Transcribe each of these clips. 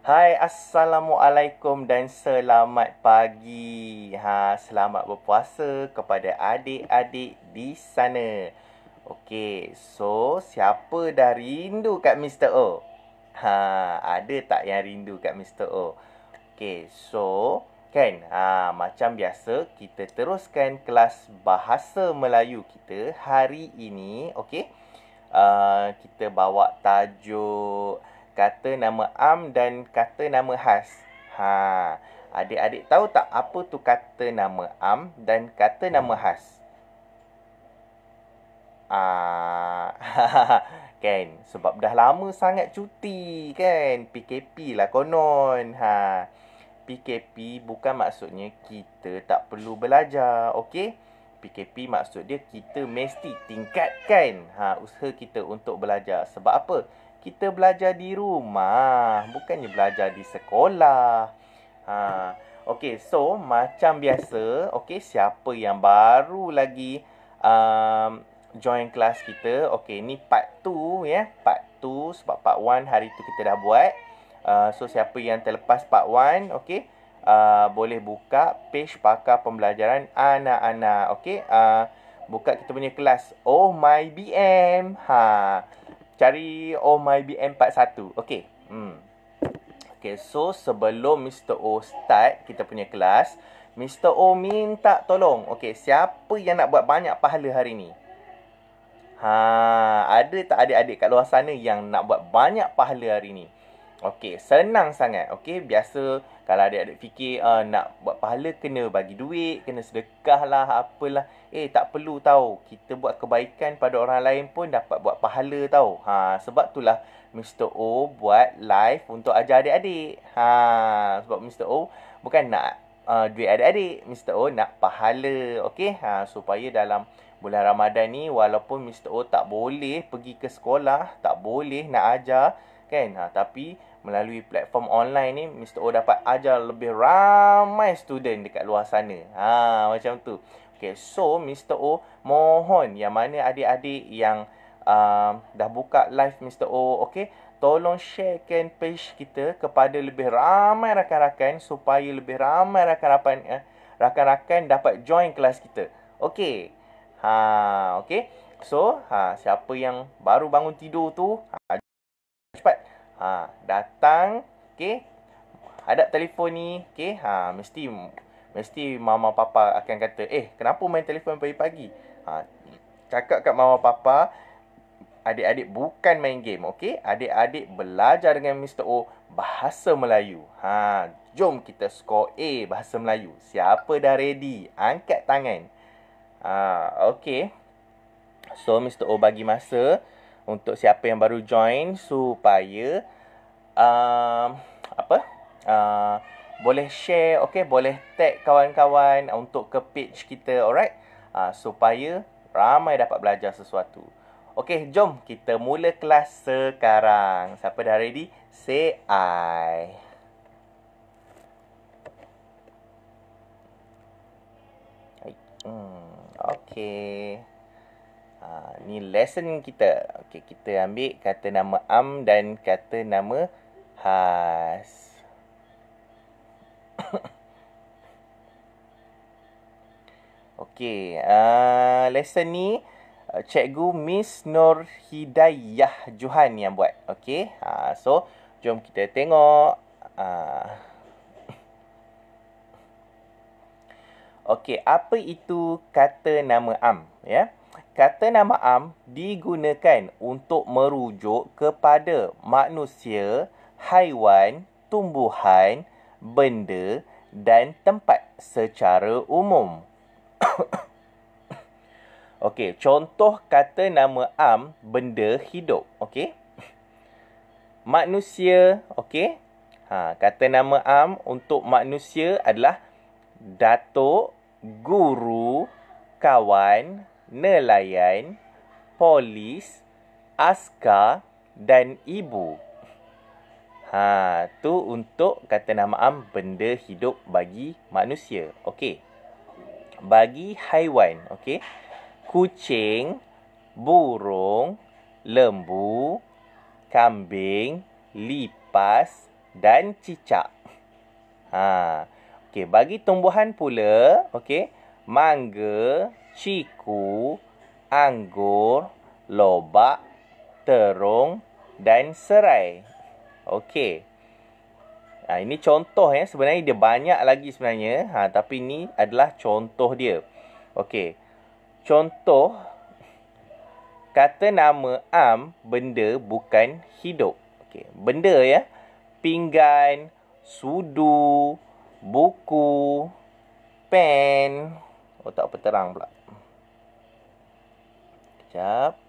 Hai, Assalamualaikum dan selamat pagi. Selamat berpuasa kepada adik-adik di sana. Okey, so siapa dah rindu kat Mr. O? Ada tak yang rindu kat Mr. O? Okey, so kan, macam biasa kita teruskan kelas bahasa Melayu kita hari ini, okey? Kita bawa tajuk kata nama am dan kata nama khas. Adik-adik tahu tak apa tu kata nama am dan kata nama khas? Kan, sebab dah lama sangat cuti kan. PKP lah konon. PKP bukan maksudnya kita tak perlu belajar, okey? PKP maksud dia kita mesti tingkatkan usaha kita untuk belajar. Sebab apa? Kita belajar di rumah, bukannya belajar di sekolah. Okey, so macam biasa, okey, siapa yang baru lagi join kelas kita, okey, ni part 2 ya. Part 2 sebab part 1 hari tu kita dah buat. So siapa yang terlepas part 1, okey, boleh buka page pakar pembelajaran anak-anak, okey. Buka kita punya kelas Oh My BM. Cari Oh My BM part 1, okey. Okay, so sebelum Mr. O start kita punya kelas, Mr. O minta tolong. Okey, siapa yang nak buat banyak pahala hari ni? Ada tak adik-adik kat luar sana yang nak buat banyak pahala hari ni? Okey, senang sangat. Okey, biasa kalau adik-adik fikir nak buat pahala kena bagi duit, kena sedekah lah, apalah. Tak perlu tahu. Kita buat kebaikan pada orang lain pun dapat buat pahala tahu. Sebab itulah Mr. O buat live untuk ajar adik-adik. Sebab Mr. O bukan nak duit adik-adik. Mr. O nak pahala. Okey, supaya dalam bulan Ramadan ni walaupun Mr. O tak boleh pergi ke sekolah, tak boleh nak ajar kan, tapi melalui platform online ni Mr. O dapat ajar lebih ramai student dekat luar sana. Macam tu. Okay, so Mr. O mohon yang mana adik-adik yang dah buka live Mr. O, okay, tolong sharekan page kita kepada lebih ramai rakan-rakan supaya lebih ramai rakan-rakan dapat join kelas kita. Okay. Okay. So, siapa yang baru bangun tidur tu, cepat. Datang. Okay. Hadap telefon ni. Okay. Mesti mama papa akan kata, kenapa main telefon pagi-pagi? Cakap kat mama papa, adik-adik bukan main game, okey? Adik-adik belajar dengan Mr. O bahasa Melayu. Jom kita skor A bahasa Melayu. Siapa dah ready? Angkat tangan. Okey. So Mr. O bagi masa untuk siapa yang baru join supaya boleh share, okey, boleh tag kawan-kawan untuk ke page kita, alright? Supaya ramai dapat belajar sesuatu. Okey, jom kita mula kelas sekarang. Siapa dah ready? Say I. Okey. Ni lesson kita. Okey, kita ambil kata nama am dan kata nama khas. Okey, lesson ni Cikgu Miss Nur Hidayah Johan yang buat. Okey. So jom kita tengok. Okey, apa itu kata nama am, ya? Kata nama am digunakan untuk merujuk kepada manusia, haiwan, tumbuhan, benda dan tempat secara umum. Okey, contoh kata nama am benda hidup, okey? Manusia, okey? Kata nama am untuk manusia adalah datuk, guru, kawan, nelayan, polis, askar dan ibu. Tu untuk kata nama am benda hidup bagi manusia. Okey. Bagi haiwan, okey. Kucing, burung, lembu, kambing, lipas, dan cicak. Okey, bagi tumbuhan pula, okey, mangga, ciku, anggur, lobak, terung dan serai. Okey. Ini contoh ya. Sebenarnya dia banyak lagi sebenarnya. Tapi ini adalah contoh dia. Okey. Contoh kata nama am benda bukan hidup. Okey, benda ya. Pinggan, sudu, buku, pen. Oh, tak apa terang pula. Sekejap.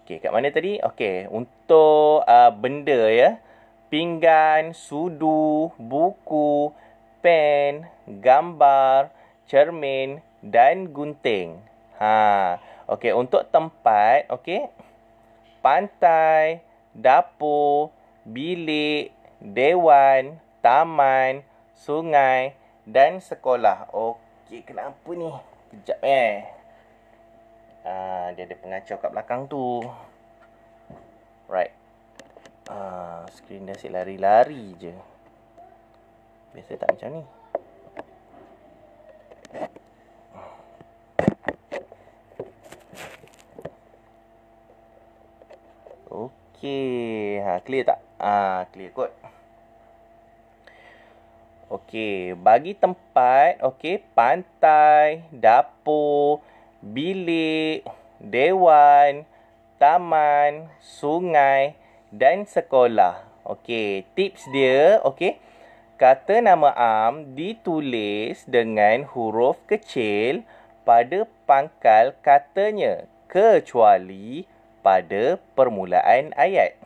Okey, kat mana tadi? Okey, untuk benda ya. Pinggan, sudu, buku, pen, gambar, cermin dan gunting. Okey, untuk tempat, okey. Pantai, dapur, bilik, dewan, taman, sungai dan sekolah. Okey, kenapa ni? Kejap dia ada pengacau kat belakang tu. Right. Skrin dah asyik lari-lari je. Biasa tak macam ni. Okey. Clear tak? Clear kot. Okey. Bagi tempat, okey, pantai, dapur, bilik, dewan, taman, sungai dan sekolah. Okey, tips dia, okey. Kata nama am ditulis dengan huruf kecil pada pangkal katanya kecuali pada permulaan ayat.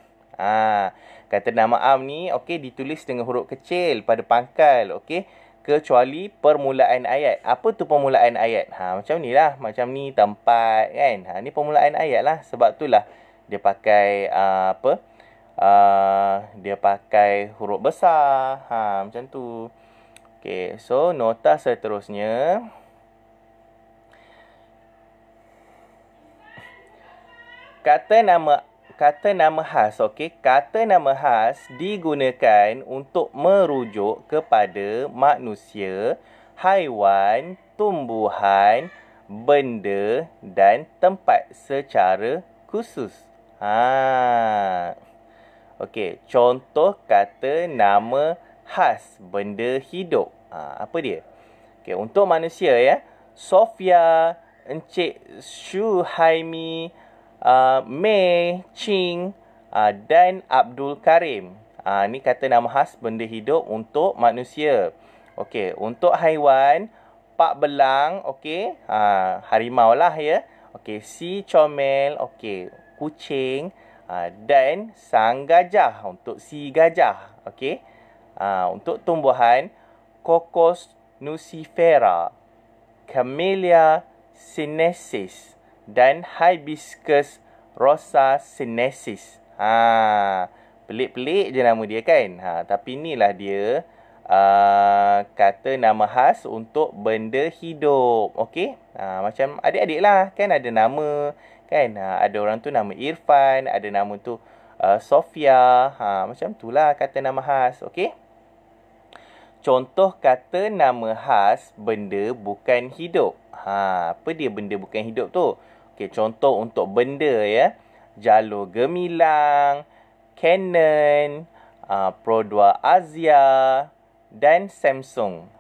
Kata nama am ni, okey, ditulis dengan huruf kecil pada pangkal, okey. Kecuali permulaan ayat. Apa tu permulaan ayat? Macam ni lah. Macam ni tempat kan. Ni permulaan ayat lah. Sebab tu lah dia pakai dia pakai huruf besar. Macam tu. Okey, so nota seterusnya. Kata nama khas, okey. Kata nama khas digunakan untuk merujuk kepada manusia, haiwan, tumbuhan, benda dan tempat secara khusus. Okey, contoh kata nama khas benda hidup. Apa dia? Okey, untuk manusia ya. Sofia, Encik Syuhaimi, Mei, Ching dan Abdul Karim. Ni kata nama khas benda hidup untuk manusia. Okey, untuk haiwan, Pak Belang, okey, harimau lah ya. Okey, si comel, okey, kucing dan sang gajah untuk si gajah. Okey. Untuk tumbuhan, Cocos nucifera, Camellia sinensis dan Hibiscus rosa sinensis. Pelik-pelik je nama dia kan. Tapi inilah dia kata nama khas untuk benda hidup. Okey. Macam adik-adik lah kan ada nama kan. Ada orang tu nama Irfan, ada nama tu Sofia. Macam tu lah kata nama khas. Okey. Contoh kata nama khas benda bukan hidup. Apa dia benda bukan hidup tu? Okey, contoh untuk benda ya. Jalur gemilang, Canon, Pro 2 Asia dan Samsung.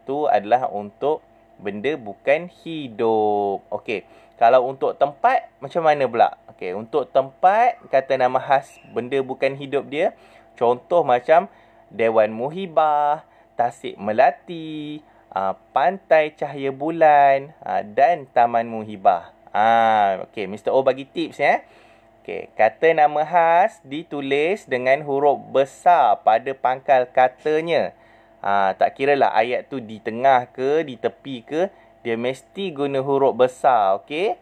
Tu adalah untuk benda bukan hidup. Okey. Kalau untuk tempat macam mana pula? Okey, untuk tempat kata nama khas benda bukan hidup dia. Contoh macam Dewan Muhibah, Tasik Melati, Pantai Cahaya Bulan dan Taman Muhibah. Okey, Mr. O bagi tips ya. Okey, kata nama khas ditulis dengan huruf besar pada pangkal katanya. Tak kira lah ayat tu di tengah ke, di tepi ke, dia mesti guna huruf besar, okey?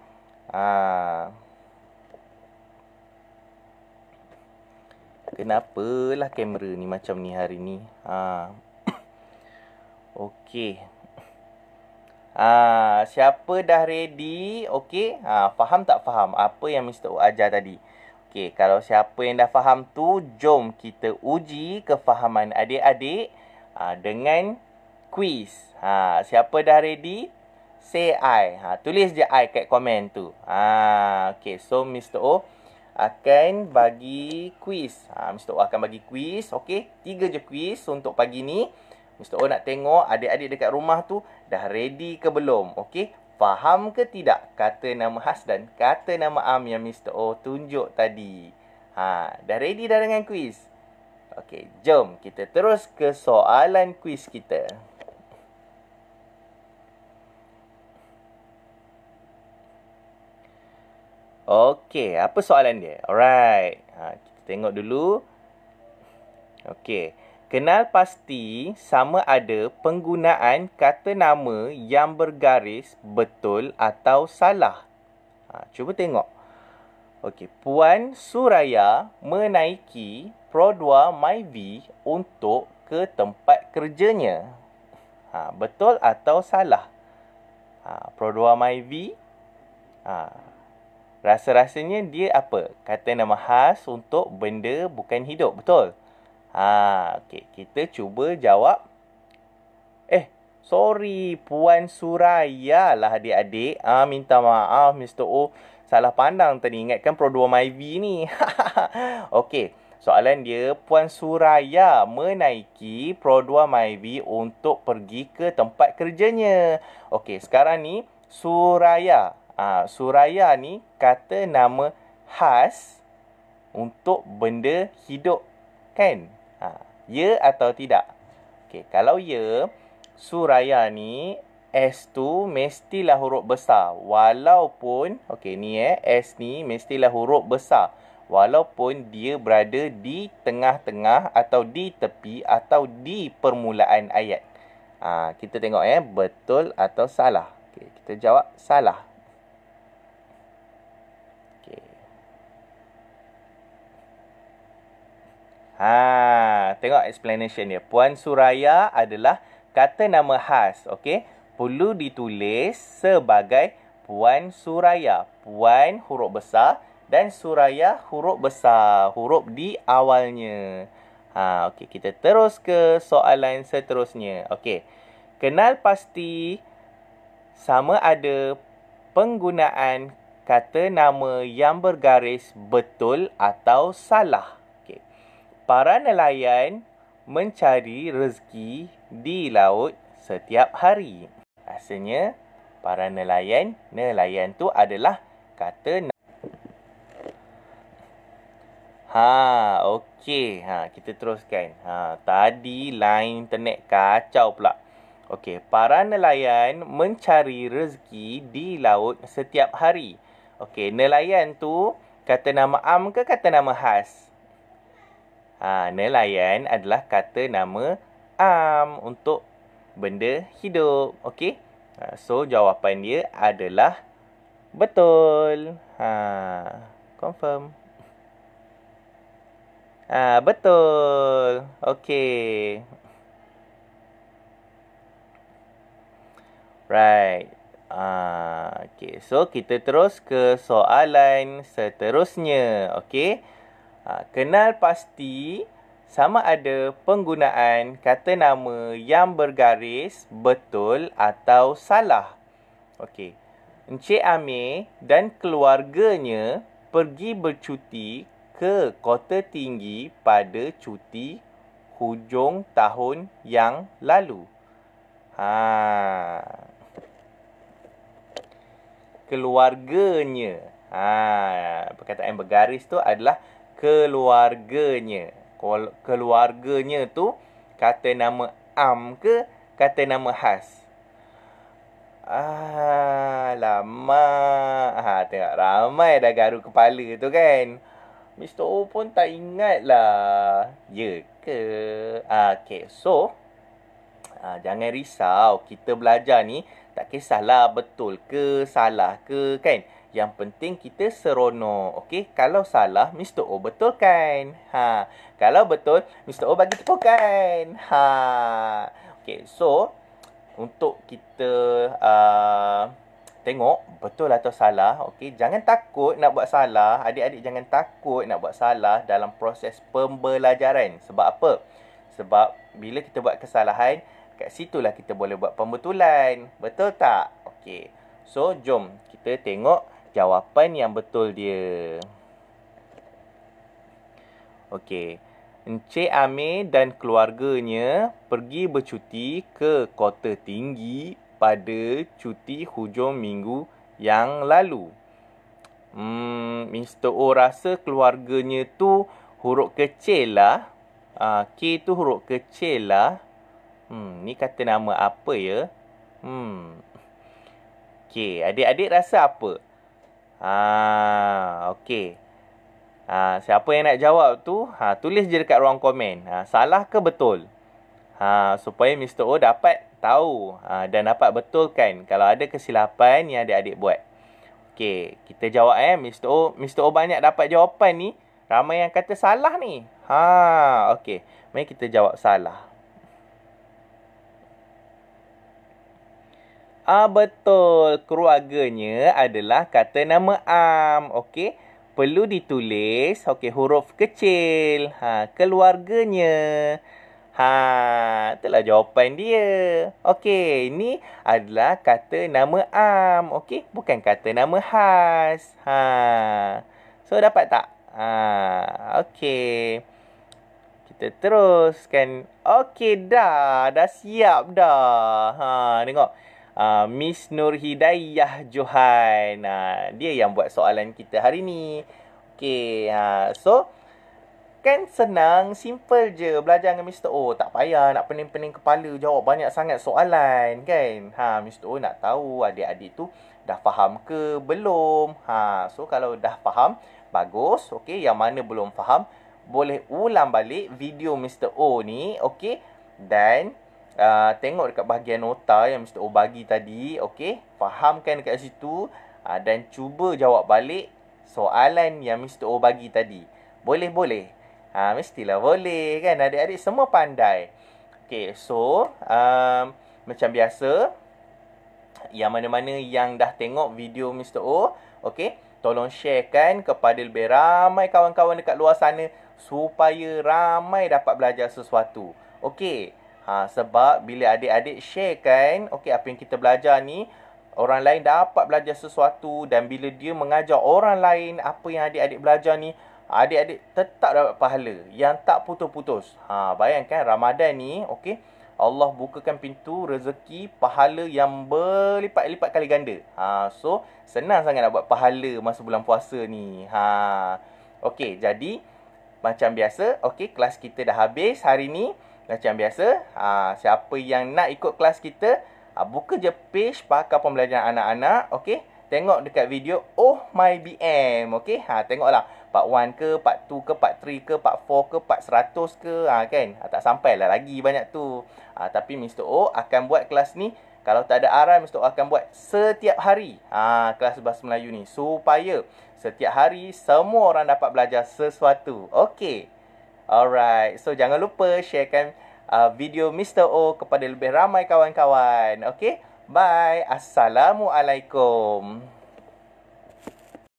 Kenapalah kamera ni macam ni hari ni? Okey. Siapa dah ready? Okey. Faham tak faham apa yang Mr. O ajar tadi? Okey, kalau siapa yang dah faham tu, jom kita uji kefahaman adik-adik dengan quiz. Siapa dah ready? Say I. Tulis je I kat komen tu. Okey, so Mr. O akan bagi quiz. Mr. O akan bagi quiz. Okey, 3 je quiz untuk pagi ni. Mr. O nak tengok adik-adik dekat rumah tu dah ready ke belum. Okey, faham ke tidak kata nama khas dan kata nama am yang Mr. O tunjuk tadi. Dah ready dah dengan quiz? Okey, jom kita terus ke soalan quiz kita. Okey, apa soalan dia? Alright. Kita tengok dulu. Okey. Kenal pasti sama ada penggunaan kata nama yang bergaris betul atau salah. Cuba tengok. Okey, Puan Suraya menaiki Pro2 Myvi untuk ke tempat kerjanya. Betul atau salah? Pro2 Myvi. Rasa-rasanya dia apa? Kata nama khas untuk benda bukan hidup. Betul? Okey. Kita cuba jawab. Sorry. Puan Suraya lah adik-adik. Minta maaf Mr. O. Salah pandang tadi. Ingatkan Pro2 Myvi ni. Okey. Soalan dia. Puan Suraya menaiki Pro2 Myvi untuk pergi ke tempat kerjanya. Okey. Sekarang ni. Suraya. Suraya ni kata nama khas untuk benda hidup, kan? Ya atau tidak? Okey, kalau ya, Suraya ni S tu mestilah huruf besar. Walaupun, okey ni S ni mestilah huruf besar. Walaupun dia berada di tengah-tengah atau di tepi atau di permulaan ayat. Kita tengok betul atau salah. Okey, kita jawab salah. Tengok explanation dia. Puan Suraya adalah kata nama khas. Okey. Perlu ditulis sebagai Puan Suraya. Puan huruf besar dan Suraya huruf besar. Huruf di awalnya. Okey, kita terus ke soalan seterusnya. Okey. Kenal pasti sama ada penggunaan kata nama yang bergaris betul atau salah. Para nelayan mencari rezeki di laut setiap hari. Asalnya, para nelayan tu adalah kata okey. Kita teruskan. Tadi line internet kacau pula. Okey, para nelayan mencari rezeki di laut setiap hari. Okey, nelayan tu kata nama am ke kata nama khas? Nelayan adalah kata nama am untuk benda hidup. Okey? So, jawapan dia adalah betul. Confirm. Betul. Okey. Right. Okey. So, kita terus ke soalan seterusnya. Okey? Kenal pasti sama ada penggunaan kata nama yang bergaris betul atau salah. Okey. Encik Amir dan keluarganya pergi bercuti ke Kota Tinggi pada cuti hujung tahun yang lalu. Keluarganya. Perkataan bergaris tu adalah keluarganya. Keluarganya tu kata nama am ke kata nama khas? Lama. Tengok ramai dah garu kepala tu kan. Mr. O pun tak ingat lah. Ya ke? Okay, so jangan risau. Kita belajar ni tak kisahlah betul ke salah ke kan. Yang penting kita seronok. Okey, kalau salah Mr. O betulkan. Kalau betul Mr. O bagi tepukan. Okey, so untuk kita tengok betul atau salah. Okey, jangan takut nak buat salah. Adik-adik jangan takut nak buat salah dalam proses pembelajaran. Sebab apa? Sebab bila kita buat kesalahan, kat situlah kita boleh buat pembetulan. Betul tak? Okey. So, jom kita tengok jawapan yang betul dia. Okey. Encik Amir dan keluarganya pergi bercuti ke Kota Tinggi pada cuti hujung minggu yang lalu. Mr. O rasa keluarganya tu huruf kecil lah. K tu huruf kecil lah. Ni kata nama apa ya? Okey, adik-adik rasa apa? Okey. Siapa yang nak jawab tu, tulis je dekat ruang komen. Salah ke betul? Supaya Mr. O dapat tahu dan dapat betulkan kalau ada kesilapan yang adik-adik buat. Okey, kita jawab Mr. O banyak dapat jawapan ni. Ramai yang kata salah ni. Okey. Mari kita jawab salah. Betul. Keluarganya adalah kata nama Am. Okey. Perlu ditulis huruf kecil. Keluarganya. Itulah jawapan dia. Okey, ini adalah kata nama Am. Okey, bukan kata nama khas. So dapat tak? Okey. Kita teruskan. Okey dah siap dah. Tengok. Miss Nur Hidayah Johan. Dia yang buat soalan kita hari ni. Okey, so kan senang, simple je belajar dengan Mr. O. Tak payah nak pening-pening kepala jawab banyak sangat soalan kan. Mr. O nak tahu adik-adik tu dah faham ke belum. So kalau dah faham, bagus. Okey, yang mana belum faham, boleh ulang balik video Mr. O ni. Okey, dan tengok dekat bahagian nota yang Mr. O bagi tadi. Okey, fahamkan dekat situ dan cuba jawab balik soalan yang Mr. O bagi tadi. Boleh? Mestilah boleh kan. Adik-adik semua pandai. Okey, so macam biasa, yang mana-mana yang dah tengok video Mr. O, okey, tolong sharekan kepada lebih ramai kawan-kawan dekat luar sana supaya ramai dapat belajar sesuatu. Okey. Sebab bila adik-adik sharekan, okey, apa yang kita belajar ni, orang lain dapat belajar sesuatu, dan bila dia mengajar orang lain apa yang adik-adik belajar ni, adik-adik tetap dapat pahala yang tak putus-putus. Bayangkan Ramadan ni, okey, Allah bukakan pintu rezeki pahala yang berlipat-lipat kali ganda. So senang sangat nak buat pahala masa bulan puasa ni. Okey, jadi macam biasa, okey, kelas kita dah habis hari ni. Macam biasa, siapa yang nak ikut kelas kita, buka je page Pakar Pembelajaran Anak-anak. Okey, tengok dekat video Oh My BM. Okey, tengoklah part 1 ke, part 2 ke, part 3 ke, part 4 ke, part 100 ke, kan. Tak sampailah lagi banyak tu. Tapi Mr. O akan buat kelas ni, kalau tak ada arahan, Mr. O akan buat setiap hari. Kelas Bahasa Melayu ni, supaya setiap hari semua orang dapat belajar sesuatu. Okey. Alright, so jangan lupa sharekan video Mr. O kepada lebih ramai kawan-kawan. Okay, bye. Assalamualaikum.